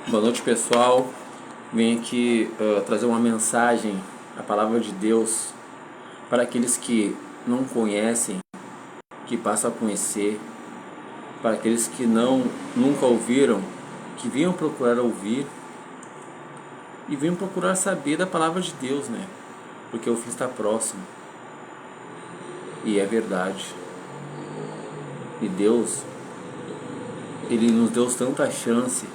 Boa noite, pessoal. Venho aqui trazer uma mensagem, a palavra de Deus, para aqueles que não conhecem, que passam a conhecer, para aqueles que nunca ouviram, que vinham procurar ouvir e vinham procurar saber da palavra de Deus, né? Porque o fim está próximo. E é verdade. E Deus, Ele nos deu tanta chance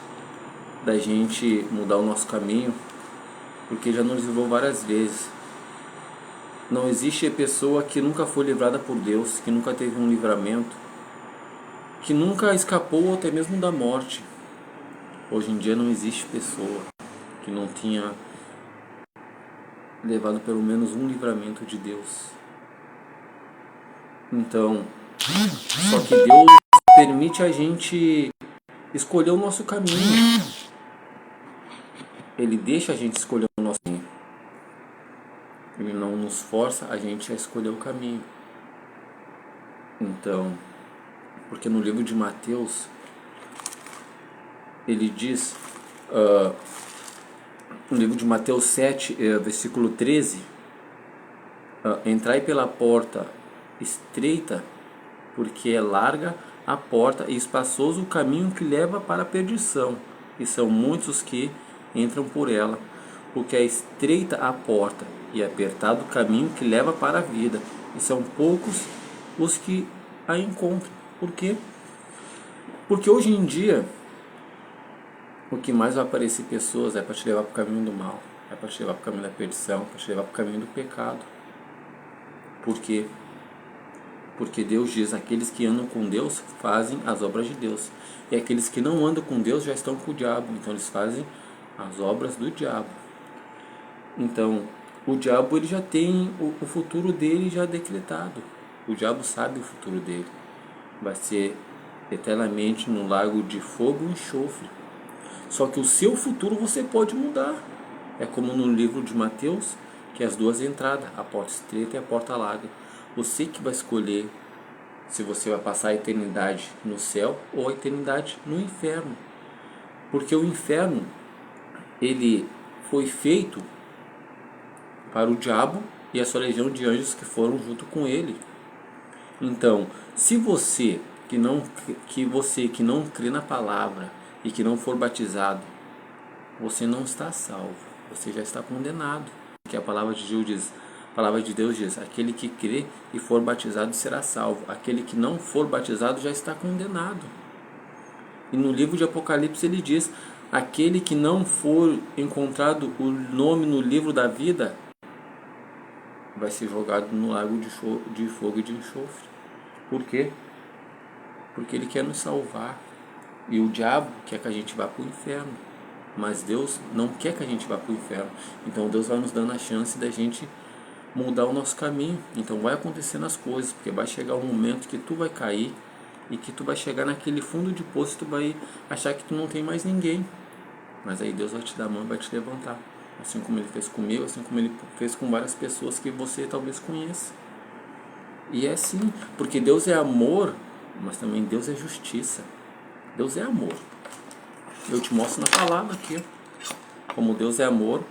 da gente mudar o nosso caminho, porque já nos livrou várias vezes. Não existe pessoa que nunca foi livrada por Deus, que nunca teve um livramento, que nunca escapou até mesmo da morte. Hoje em dia não existe pessoa que não tenha levado pelo menos um livramento de Deus. Então, só que Deus permite a gente escolher o nosso caminho. Ele deixa a gente escolher o nosso caminho. Ele não nos força a gente a escolher o caminho. Então, porque no livro de Mateus, ele diz, no livro de Mateus 7, versículo 13, entrai pela porta estreita, porque é larga a porta e espaçoso o caminho que leva para a perdição, e são muitos que entram por ela, porque é estreita a porta e apertado o caminho que leva para a vida, e são poucos os que a encontram. Por quê? Porque hoje em dia o que mais vai aparecer pessoas é para te levar para o caminho do mal, é para te levar para o caminho da perdição, para te levar para o caminho do pecado. Por quê? Porque Deus diz, aqueles que andam com Deus fazem as obras de Deus, e aqueles que não andam com Deus já estão com o diabo, então eles fazem as obras do diabo. Então o diabo, ele já tem o futuro dele já decretado. O diabo sabe o futuro dele, vai ser eternamente no lago de fogo e enxofre. Só que o seu futuro você pode mudar. É como no livro de Mateus, que é as duas entradas, a porta estreita e a porta larga. Você que vai escolher se você vai passar a eternidade no céu ou a eternidade no inferno. Porque o inferno, ele foi feito para o diabo e a sua legião de anjos que foram junto com ele. Então, se você que não crê na palavra e que não for batizado, você não está salvo, você já está condenado. Porque a palavra de Deus diz, aquele que crê e for batizado será salvo, aquele que não for batizado já está condenado. E no livro de Apocalipse ele diz, aquele que não for encontrado o nome no livro da vida vai ser jogado no lago de fogo e de enxofre. Por quê? Porque ele quer nos salvar. E o diabo quer que a gente vá para o inferno. Mas Deus não quer que a gente vá para o inferno. Então Deus vai nos dando a chance da gente mudar o nosso caminho. Então vai acontecendo as coisas, porque vai chegar um momento que tu vai cair e que tu vai chegar naquele fundo de poço e tu vai achar que tu não tem mais ninguém. Mas aí Deus vai te dar a mão e vai te levantar. Assim como Ele fez comigo, assim como Ele fez com várias pessoas que você talvez conheça. E é assim, porque Deus é amor, mas também Deus é justiça. Deus é amor. Eu te mostro na palavra aqui, como Deus é amor,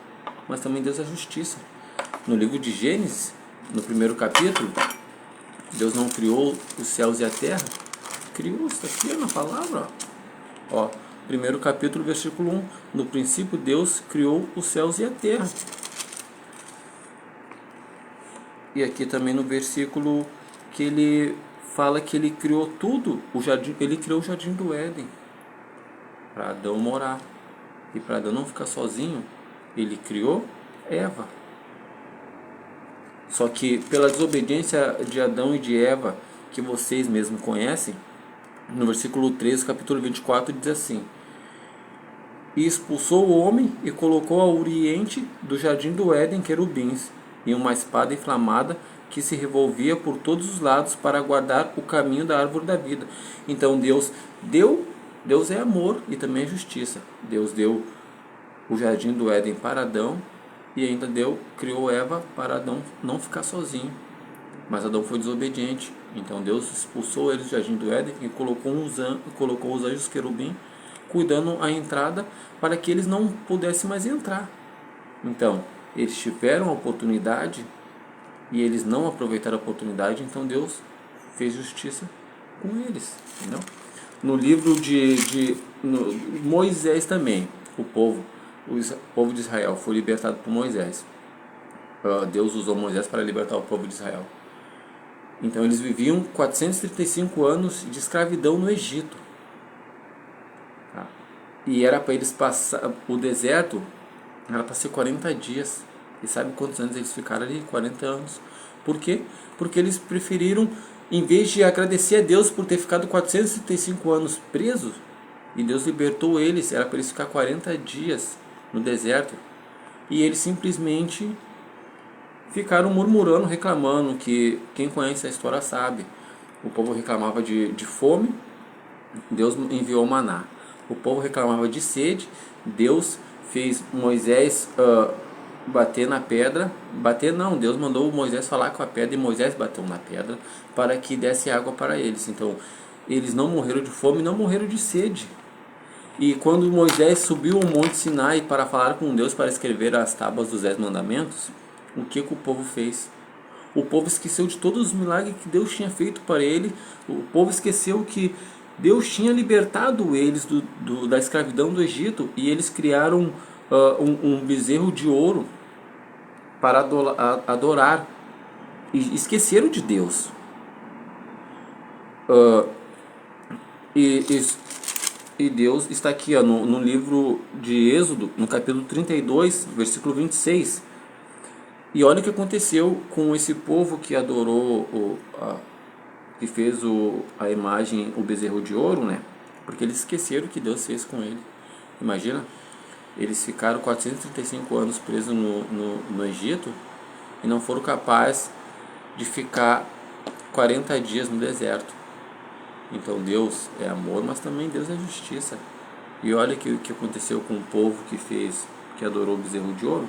mas também Deus é justiça. No livro de Gênesis, no primeiro capítulo, Deus não criou os céus e a terra, criou isso aqui na palavra. Ó, primeiro capítulo, versículo 1. No princípio Deus criou os céus e a terra. E aqui também no versículo que ele fala que ele criou tudo, o jardim, ele criou o jardim do Éden para Adão morar. E para Adão não ficar sozinho, ele criou Eva. Só que pela desobediência de Adão e de Eva, que vocês mesmos conhecem, no versículo 13, capítulo 24, diz assim: e expulsou o homem e colocou ao oriente do jardim do Éden querubins e uma espada inflamada que se revolvia por todos os lados para guardar o caminho da árvore da vida. Então Deus é amor e também é justiça. Deus deu o jardim do Éden para Adão e ainda criou Eva para Adão não ficar sozinho. Mas Adão foi desobediente. Então Deus expulsou ele do jardim do Éden e colocou os anjos querubim cuidando a entrada para que eles não pudessem mais entrar. Então, eles tiveram a oportunidade e eles não aproveitaram a oportunidade, então Deus fez justiça com eles, entendeu? No livro de Moisés também, o povo de Israel foi libertado por Moisés. Deus usou Moisés para libertar o povo de Israel. Então eles viviam 435 anos de escravidão no Egito. Tá? E era para eles passar o deserto, era para ser 40 dias. E sabe quantos anos eles ficaram ali? 40 anos. Por quê? Porque eles preferiram, em vez de agradecer a Deus por ter ficado 435 anos presos, e Deus libertou eles, era para eles ficar 40 dias no deserto, e eles simplesmente ficaram murmurando, reclamando, que quem conhece a história sabe. O povo reclamava de fome, Deus enviou maná. O povo reclamava de sede, Deus fez Moisés bater na pedra. Bater não, Deus mandou Moisés falar com a pedra e Moisés bateu na pedra para que desse água para eles. Então eles não morreram de fome, não morreram de sede. E quando Moisés subiu ao Monte Sinai para falar com Deus, para escrever as tábuas dos 10 mandamentos, o que o povo fez? O povo esqueceu de todos os milagres que Deus tinha feito para ele. O povo esqueceu que Deus tinha libertado eles da escravidão do Egito, e eles criaram um bezerro de ouro para adorar, e esqueceram de Deus. E Deus está aqui no livro de Êxodo, no capítulo 32, versículo 26. E olha o que aconteceu com esse povo que adorou, que fez a imagem, o bezerro de ouro, né? Porque eles esqueceram o que Deus fez com ele. Imagina, eles ficaram 435 anos presos no Egito e não foram capazes de ficar 40 dias no deserto. Então Deus é amor, mas também Deus é justiça. E olha o que aconteceu com o povo que adorou o bezerro de ouro.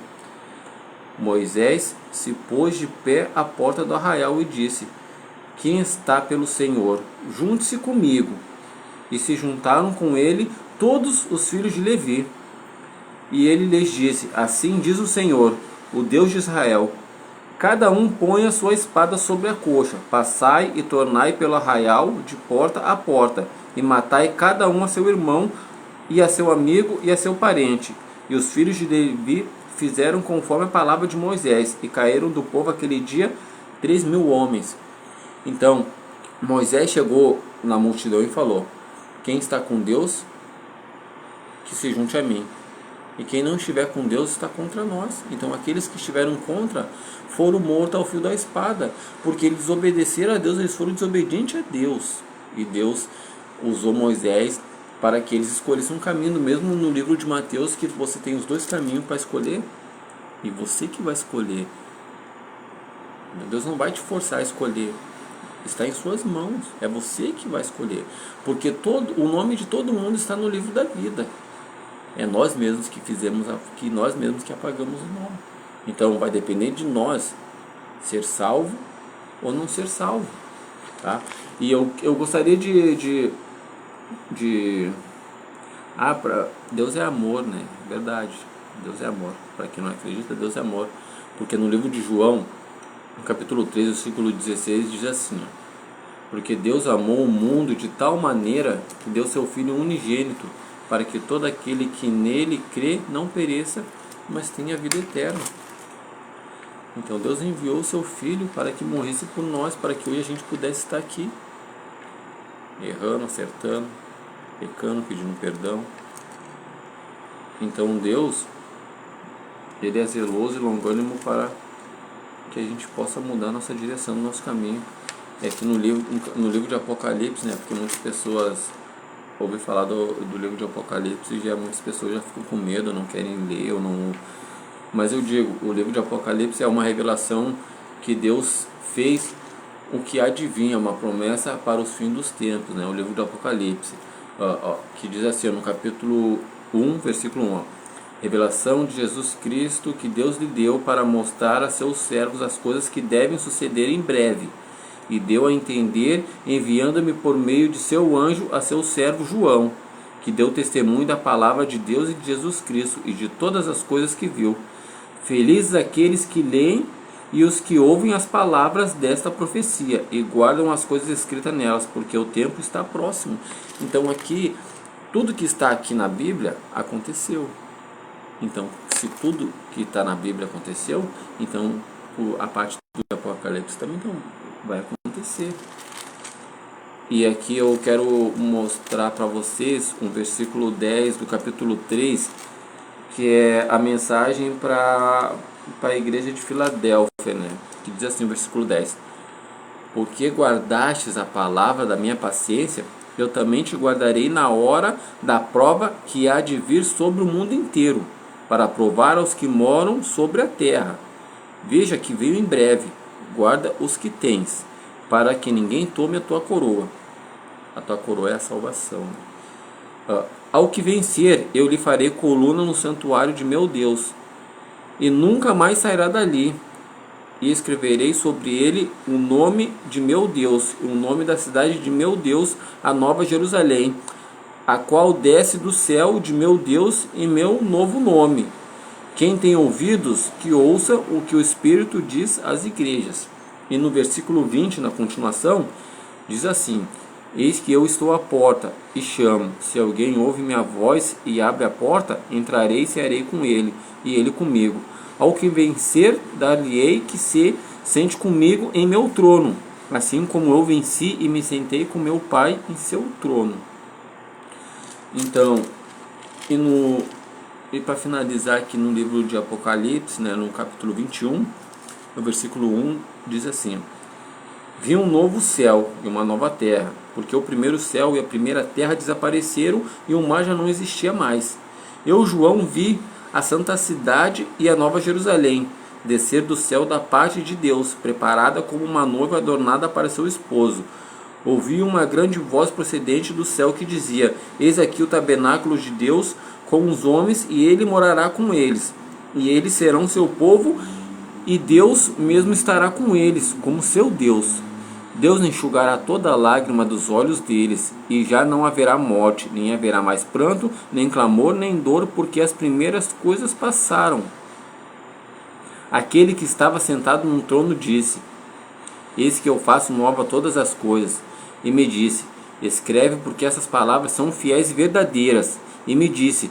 Moisés se pôs de pé à porta do arraial e disse: quem está pelo Senhor, junte-se comigo. E se juntaram com ele todos os filhos de Levi. E ele lhes disse: assim diz o Senhor, o Deus de Israel: cada um põe a sua espada sobre a coxa, passai e tornai pelo arraial de porta a porta, e matai cada um a seu irmão, e a seu amigo, e a seu parente. E os filhos de Levi fizeram conforme a palavra de Moisés, e caíram do povo aquele dia 3.000 homens. Então Moisés chegou na multidão e falou: quem está com Deus, que se junte a mim. E quem não estiver com Deus está contra nós. Então aqueles que estiveram contra foram mortos ao fio da espada, porque eles desobedeceram a Deus, eles foram desobedientes a Deus. E Deus usou Moisés para que eles escolhessem um caminho, mesmo no livro de Mateus, que você tem os dois caminhos para escolher, e você que vai escolher. Deus não vai te forçar a escolher, está em suas mãos, é você que vai escolher, porque o nome de todo mundo está no livro da vida. É nós mesmos que fizemos, nós mesmos que apagamos o nome. Então vai depender de nós ser salvo ou não ser salvo, tá? E eu gostaria Deus é amor, né? Verdade, Deus é amor. Para quem não acredita, Deus é amor. Porque no livro de João, no capítulo 3, versículo 16, diz assim: porque Deus amou o mundo de tal maneira que deu seu Filho unigênito, para que todo aquele que nele crê não pereça, mas tenha vida eterna. Então Deus enviou o seu Filho para que morresse por nós, para que hoje a gente pudesse estar aqui, errando, acertando, pecando, pedindo perdão. Então Deus, Ele é zeloso e longânimo para que a gente possa mudar a nossa direção, o nosso caminho. É que no livro de Apocalipse, né, porque muitas pessoas ouvem falar do livro de Apocalipse e muitas pessoas já ficam com medo, não querem ler, ou não... Mas eu digo, o livro de Apocalipse é uma revelação que Deus fez, o que adivinha, uma promessa para os fins dos tempos, né? O livro do Apocalipse, que diz assim, no capítulo 1, versículo 1, revelação de Jesus Cristo que Deus lhe deu para mostrar a seus servos as coisas que devem suceder em breve, e deu a entender, enviando-me por meio de seu anjo a seu servo João, que deu testemunho da palavra de Deus e de Jesus Cristo e de todas as coisas que viu. Felizes aqueles que leem e os que ouvem as palavras desta profecia e guardam as coisas escritas nelas, porque o tempo está próximo. Então aqui, tudo que está aqui na Bíblia aconteceu. Então, se tudo que está na Bíblia aconteceu, então a parte do Apocalipse também então, vai acontecer. E aqui eu quero mostrar para vocês um versículo 10 do capítulo 3, que é a mensagem para a igreja de Filadélfia, né? Que diz assim, o versículo 10: porque guardastes a palavra da minha paciência, eu também te guardarei na hora da prova que há de vir sobre o mundo inteiro, para provar aos que moram sobre a terra. Veja que veio em breve, guarda os que tens, para que ninguém tome a tua coroa. A tua coroa é a salvação. Ao que vencer, eu lhe farei coluna no santuário de meu Deus, e nunca mais sairá dali. E escreverei sobre ele o nome de meu Deus, o nome da cidade de meu Deus, a nova Jerusalém, a qual desce do céu de meu Deus, em meu novo nome. Quem tem ouvidos, que ouça o que o Espírito diz às igrejas. E no versículo 20, na continuação, diz assim: eis que eu estou à porta e chamo. Se alguém ouve minha voz e abre a porta, entrarei e cearei com ele, e ele comigo. Ao que vencer, dar-lhe-ei que se sente comigo em meu trono, assim como eu venci e me sentei com meu Pai em seu trono. Então, e para finalizar aqui no livro de Apocalipse, né, no capítulo 21, no versículo 1, diz assim: vi um novo céu e uma nova terra, porque o primeiro céu e a primeira terra desapareceram e o mar já não existia mais. Eu, João, vi a santa cidade e a nova Jerusalém descer do céu da parte de Deus, preparada como uma noiva adornada para seu esposo. Ouvi uma grande voz procedente do céu que dizia: eis aqui o tabernáculo de Deus com os homens, e ele morará com eles, e eles serão seu povo, e Deus mesmo estará com eles, como seu Deus. Deus enxugará toda a lágrima dos olhos deles, e já não haverá morte, nem haverá mais pranto, nem clamor, nem dor, porque as primeiras coisas passaram. Aquele que estava sentado no trono disse: eis que eu faço nova todas as coisas. E me disse: escreve, porque essas palavras são fiéis e verdadeiras. E me disse: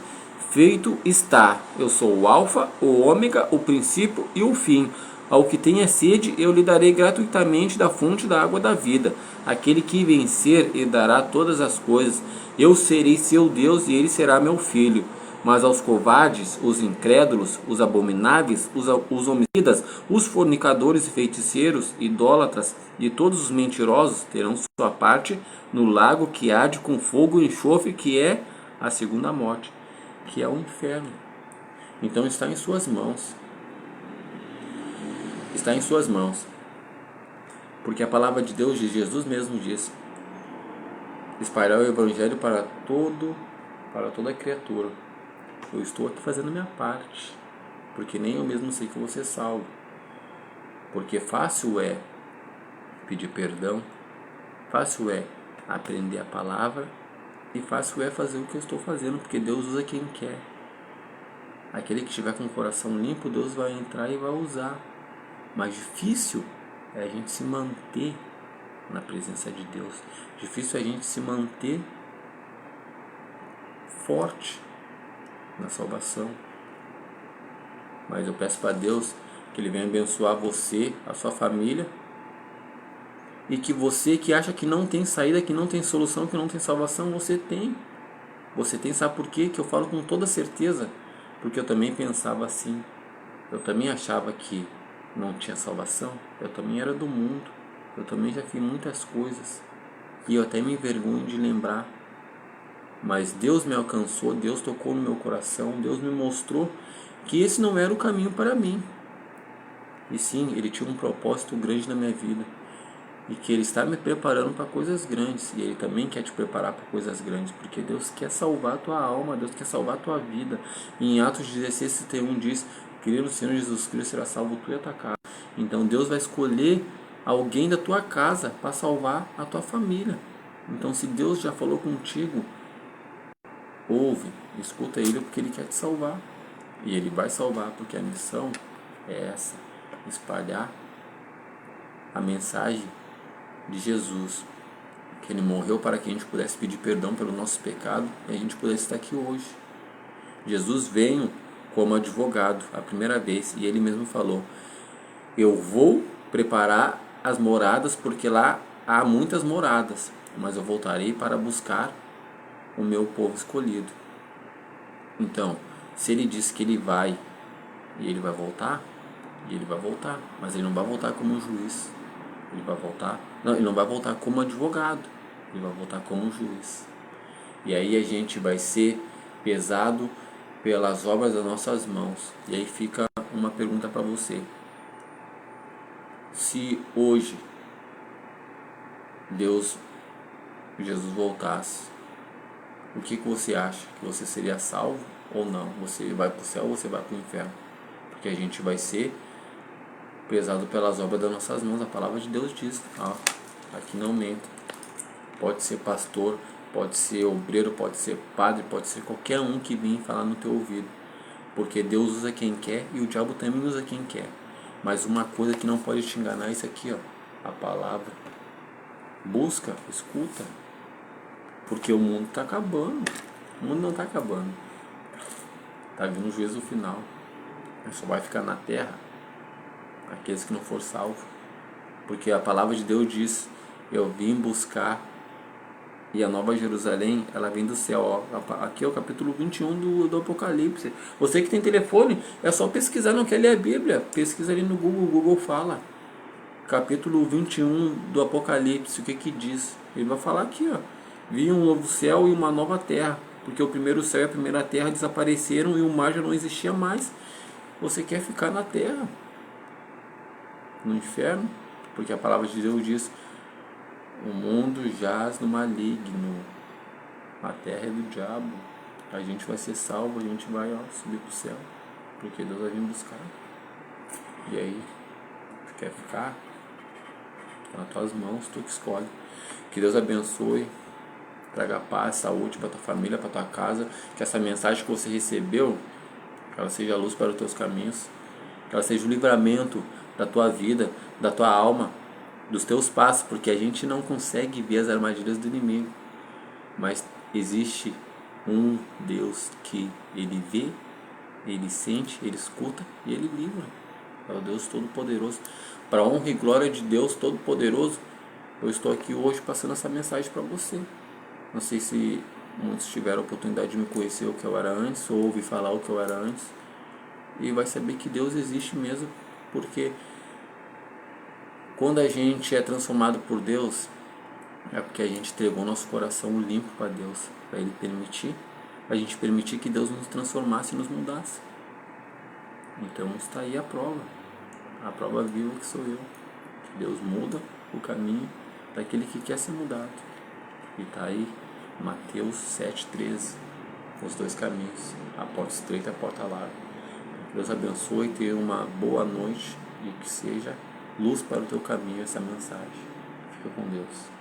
feito está, eu sou o Alfa, o Ômega, o princípio e o fim. Ao que tenha sede, eu lhe darei gratuitamente da fonte da água da vida. Aquele que vencer, ele dará todas as coisas. Eu serei seu Deus e ele será meu filho. Mas aos covardes, os incrédulos, os abomináveis, os homicidas, os fornicadores e feiticeiros, idólatras e todos os mentirosos terão sua parte no lago que arde com fogo e enxofre, que é a segunda morte, que é o inferno. Então está em suas mãos. Está em suas mãos. Porque a palavra de Deus, de Jesus mesmo diz: espalhar o evangelho para toda criatura. Eu estou aqui fazendo a minha parte, porque nem eu mesmo sei que eu vou ser salvo. Porque fácil é pedir perdão, fácil é aprender a palavra, e fácil é fazer o que eu estou fazendo, porque Deus usa quem quer. Aquele que estiver com o coração limpo, Deus vai entrar e vai usar. Mas difícil é a gente se manter na presença de Deus. Difícil é a gente se manter forte na salvação. Mas eu peço para Deus que Ele venha abençoar você, a sua família, e que você que acha que não tem saída, que não tem solução, que não tem salvação, você tem. Você tem, sabe por quê? Que eu falo com toda certeza. Porque eu também pensava assim. Eu também achava que não tinha salvação. Eu também era do mundo. Eu também já fiz muitas coisas. E eu até me envergonho de lembrar. Mas Deus me alcançou, Deus tocou no meu coração, Deus me mostrou que esse não era o caminho para mim. E sim, Ele tinha um propósito grande na minha vida. E que Ele está me preparando para coisas grandes. E Ele também quer te preparar para coisas grandes. Porque Deus quer salvar a tua alma, Deus quer salvar a tua vida. E em Atos 16:31 diz: crê no Senhor Jesus Cristo, será salvo tu e a tua casa. Então Deus vai escolher alguém da tua casa para salvar a tua família. Então se Deus já falou contigo, ouve, escuta Ele porque Ele quer te salvar. E Ele vai salvar, porque a missão é essa: espalhar a mensagem de Jesus, que Ele morreu para que a gente pudesse pedir perdão pelo nosso pecado e a gente pudesse estar aqui hoje. Jesus veio como advogado a primeira vez e Ele mesmo falou: eu vou preparar as moradas, porque lá há muitas moradas, mas eu voltarei para buscar o meu povo escolhido. Então, se Ele disse que Ele vai e Ele vai voltar, e Ele vai voltar, mas Ele não vai voltar como juiz. Ele vai voltar, não, Ele não vai voltar como advogado, Ele vai voltar como juiz. E aí a gente vai ser pesado pelas obras das nossas mãos. E aí fica uma pergunta para você: se hoje Jesus voltasse, o que você acha? Que você seria salvo ou não? Você vai para o céu ou você vai para o inferno? Porque a gente vai ser pesado pelas obras das nossas mãos. A palavra de Deus diz, aqui não mente. Pode ser pastor, pode ser obreiro, pode ser padre, pode ser qualquer um que vem falar no teu ouvido, porque Deus usa quem quer e o diabo também usa quem quer. Mas uma coisa que não pode te enganar é isso aqui, a palavra. Busca, escuta, porque o mundo está acabando. O mundo não está acabando, está vindo o juízo final. Só vai ficar na terra aqueles que não for salvos, porque a palavra de Deus diz: eu vim buscar. E a Nova Jerusalém, ela vem do céu. Aqui é o capítulo 21 do Apocalipse. Você que tem telefone, é só pesquisar, não quer ler a Bíblia, pesquisa ali no Google, o Google fala. Capítulo 21 do Apocalipse, o que que diz? Ele vai falar aqui, vi um novo céu e uma nova terra, porque o primeiro céu e a primeira terra desapareceram e o mar já não existia mais. Você quer ficar na terra, no inferno? Porque a palavra de Deus diz: o mundo jaz no maligno, a terra é do diabo. A gente vai ser salvo, a gente vai subir para o céu, porque Deus vai vir buscar. E aí, tu quer ficar? Tá nas tuas mãos, tu que escolhe. Que Deus abençoe, traga paz, saúde para tua família, para tua casa. Que essa mensagem que você recebeu, que ela seja a luz para os teus caminhos, que ela seja o livramento da tua vida, da tua alma, dos teus passos, porque a gente não consegue ver as armadilhas do inimigo, mas existe um Deus que Ele vê, Ele sente, Ele escuta e Ele livra. É o Deus Todo-Poderoso. Para a honra e glória de Deus Todo-Poderoso, eu estou aqui hoje passando essa mensagem para você. Não sei se muitos tiveram a oportunidade de me conhecer o que eu era antes, ou ouvir falar o que eu era antes, e vai saber que Deus existe mesmo, porque quando a gente é transformado por Deus, é porque a gente entregou nosso coração limpo para Deus, para Ele permitir, a gente permitir que Deus nos transformasse e nos mudasse. Então está aí a prova viva que sou eu, que Deus muda o caminho daquele que quer ser mudado. E está aí Mateus 7,13, os dois caminhos, a porta estreita e a porta larga. Deus abençoe, tenha uma boa noite e que seja luz para o teu caminho essa mensagem. Fica com Deus.